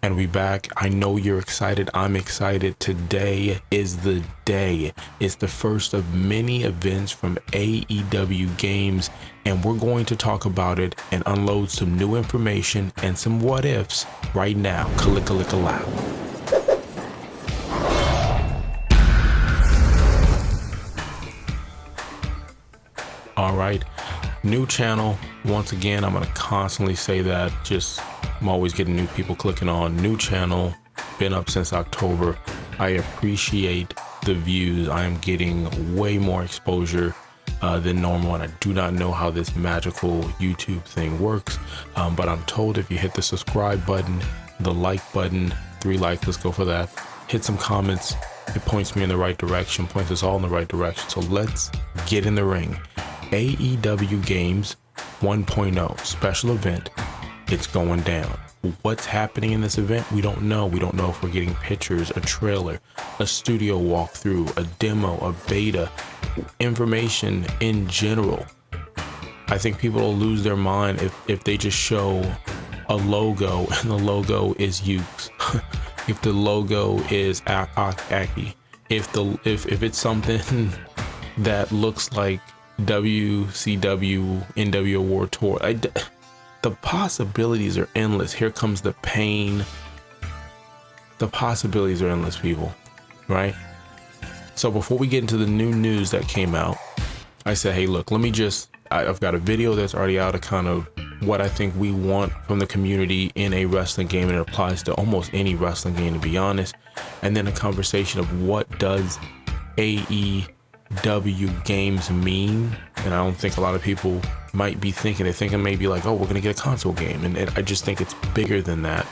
and we back. I know you're excited. I'm excited. Today is the day. It's the first of many events from AEW Games, and we're going to talk about it and unload some new information and some what ifs right now. Kalika loud. All right, new channel. Once again, I'm going to constantly say that. I'm always getting new people clicking on. New channel, been up since October. I appreciate the views. I am getting way more exposure than normal, and I do not know how this magical YouTube thing works, but I'm told if you hit the subscribe button, the like button, 3 likes, let's go for that, hit some comments, it points me in the right direction, points us all in the right direction. So let's get in the ring. AEW Games 1.0 special event. It's going down. What's happening in this event? We don't know. We don't know if we're getting pictures, a trailer, a studio walkthrough, a demo, a beta, information in general. I think people will lose their mind if they just show a logo and the logo is Ukes. If the logo is Aki. If it's something that looks like WCW NWO War Tour. The possibilities are endless. Here comes the pain. The possibilities are endless, people, right? So before we get into the new news that came out, I said, hey, look, I've got a video that's already out of kind of what I think we want from the community in a wrestling game, and it applies to almost any wrestling game, to be honest. And then a conversation of what does AEW Games mean. And I don't think a lot of people might be thinking, they're thinking maybe like, oh, we're gonna get a console game, and I just think it's bigger than that.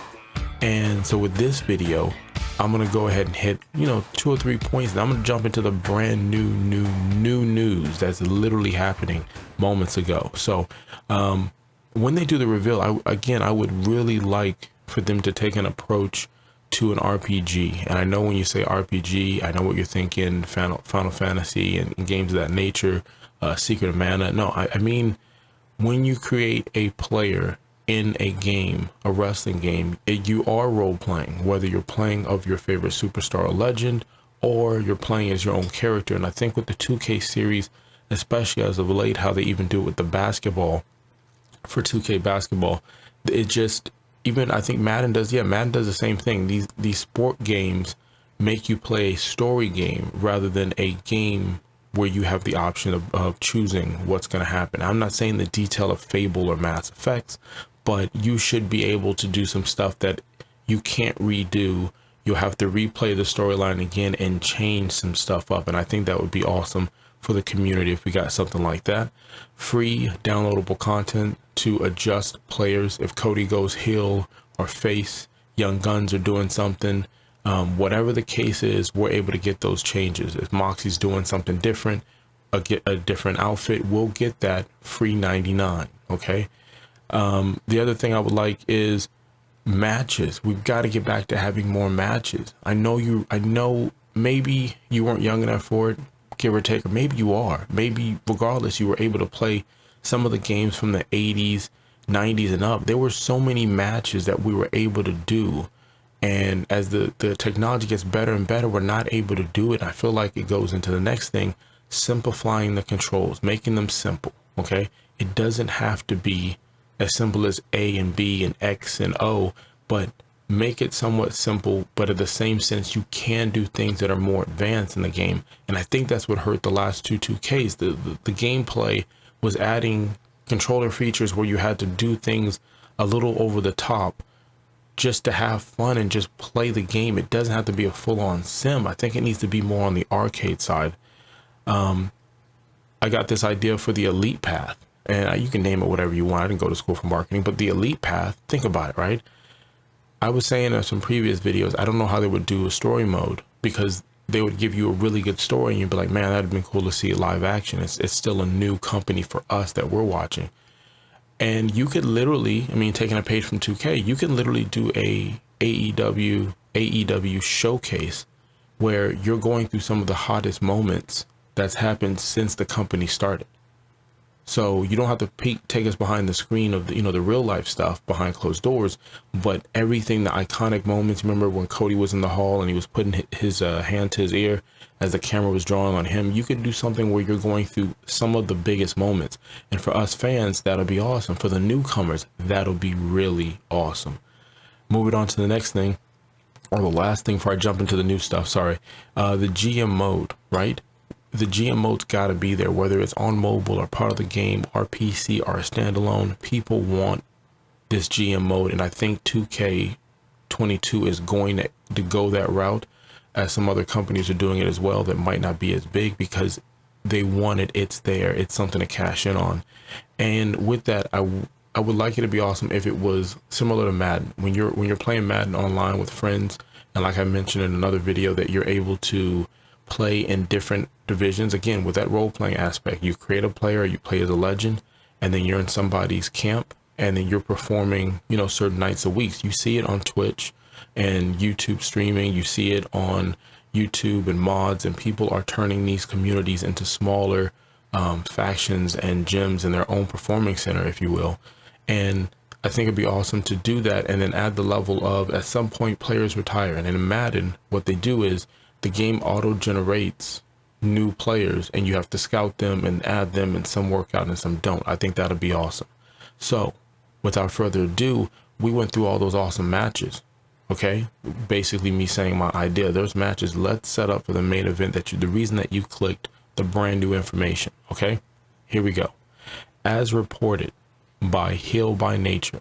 And so with this video, I'm gonna go ahead and hit 2 or 3 points, and I'm gonna jump into the brand new news that's literally happening moments ago. So when they do the reveal, I would really like for them to take an approach to an RPG. And I know when you say RPG, I know what you're thinking, Final Fantasy and games of that nature, Secret of Mana. No, I mean, when you create a player in a game, a wrestling game, you are role playing, whether you're playing of your favorite superstar or legend, or you're playing as your own character. And I think with the 2K series, especially as of late, how they even do it with the basketball for 2K basketball, it just, even I think Madden does the same thing. These sport games make you play a story game rather than a game where you have the option of choosing what's going to happen. I'm not saying the detail of Fable or Mass Effects, but you should be able to do some stuff that you can't redo. You'll have to replay the storyline again and change some stuff up. And I think that would be awesome for the community if we got something like that. Free downloadable content to adjust players. If Cody goes heel or face, Young Guns are doing something, whatever the case is, we're able to get those changes. If Moxie's doing something different, a different outfit, we'll get that free 99. Okay. The other thing I would like is matches. We've got to get back to having more matches. I know maybe you weren't young enough for it, give or take, or maybe you are. Maybe regardless, you were able to play some of the games from the 80s, 90s and up. There were so many matches that we were able to do. And as the technology gets better and better, we're not able to do it. I feel like it goes into the next thing, simplifying the controls, making them simple. Okay. It doesn't have to be as simple as A and B and X and O, but make it somewhat simple, but in the same sense, you can do things that are more advanced in the game. And I think that's what hurt the last two 2Ks. The gameplay was adding controller features where you had to do things a little over the top just to have fun and just play the game. It doesn't have to be a full-on sim. I think it needs to be more on the arcade side. I got this idea for the Elite Path, and you can name it whatever you want. I didn't go to school for marketing, but the Elite Path, think about it, right? I was saying in some previous videos, I don't know how they would do a story mode, because they would give you a really good story and you'd be like, man, that'd have been cool to see it live action. It's still a new company for us that we're watching. And you could literally, I mean, taking a page from 2K, you can literally do a AEW showcase where you're going through some of the hottest moments that's happened since the company started. So you don't have to take us behind the screen of the, the real life stuff behind closed doors, but everything, the iconic moments. Remember when Cody was in the hall and he was putting his hand to his ear as the camera was drawing on him? You could do something where you're going through some of the biggest moments. And for us fans, that'll be awesome. For the newcomers, that'll be really awesome. Moving on to the next thing, or the last thing before I jump into the new stuff, sorry. The GM mode, right? The GM mode's got to be there, whether it's on mobile or part of the game or PC or a standalone. People want this GM mode, and I think 2K22 is going to go that route, as some other companies are doing it as well that might not be as big, because they want it. It's there. It's something to cash in on. And with that, I would like it to be awesome if it was similar to Madden. When you're playing Madden online with friends, and like I mentioned in another video, that you're able to play in different divisions. Again, with that role-playing aspect, you create a player, you play as a legend, and then you're in somebody's camp, and then you're performing, certain nights a week. You see it on Twitch and YouTube streaming. You see it on YouTube and mods, and people are turning these communities into smaller factions and gyms in their own performing center, if you will. And I think it'd be awesome to do that, and then add the level of, at some point, players retire. And in Madden, what they do is the game auto generates new players, and you have to scout them and add them, and some work out and some don't. I think that'll be awesome. So without further ado, we went through all those awesome matches. Okay, basically me saying my idea. There's matches. Let's set up for the main event, the reason that you clicked the brand new information. Okay, here we go. As reported by Hill by Nature,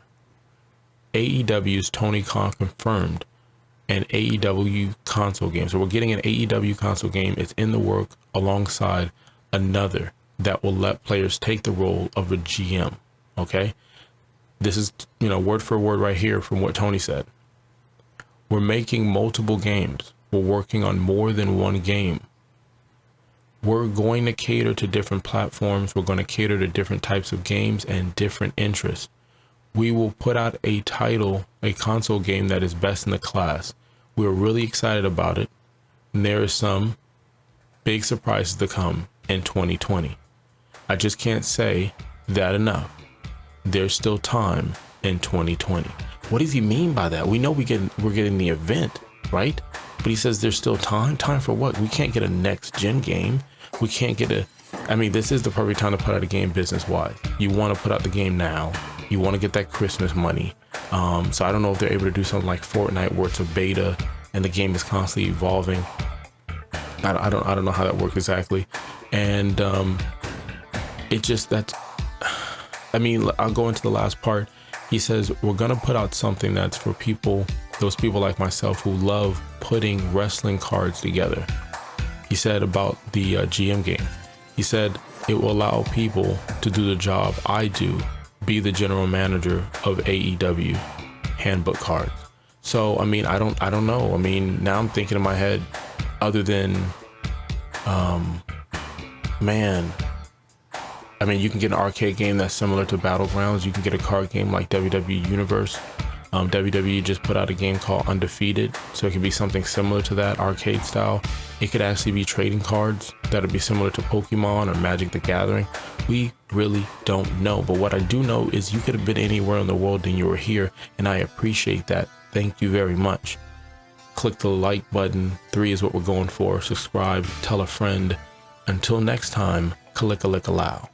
AEW's Tony Khan confirmed an AEW console game. So we're getting an AEW console game. It's in the work alongside another that will let players take the role of a GM. Okay, this is, word for word right here from what Tony said. We're making multiple games. We're working on more than one game. We're going to cater to different platforms. We're going to cater to different types of games and different interests. We will put out a console game that is best in the class. We're really excited about it. And there is some big surprises to come in 2020. I just can't say that enough. There's still time in 2020. What does he mean by that? We know we're getting the event, right? But he says there's still time. Time for what? We can't get a next gen game. We can't get this is the perfect time to put out a game business-wise. You want to put out the game now. You want to get that Christmas money. So I don't know if they're able to do something like Fortnite, where it's a beta and the game is constantly evolving. I don't know how that works exactly. And I'll go into the last part. He says we're gonna put out something that's for those people like myself who love putting wrestling cards together. He said about the GM game. He said it will allow people to do the job I do, be the general manager of AEW handbook cards. So I don't know. Now I'm thinking in my head, other than you can get an arcade game that's similar to Battlegrounds. You can get a card game like WWE Universe. WWE just put out a game called Undefeated, so it could be something similar to that, arcade style. It could actually be trading cards that would be similar to Pokemon or Magic the Gathering. We really don't know, but what I do know is you could have been anywhere in the world and you were here, and I appreciate that. Thank you very much. Click the like button. 3 is what we're going for. Subscribe, tell a friend. Until next time, kalika-lika-low.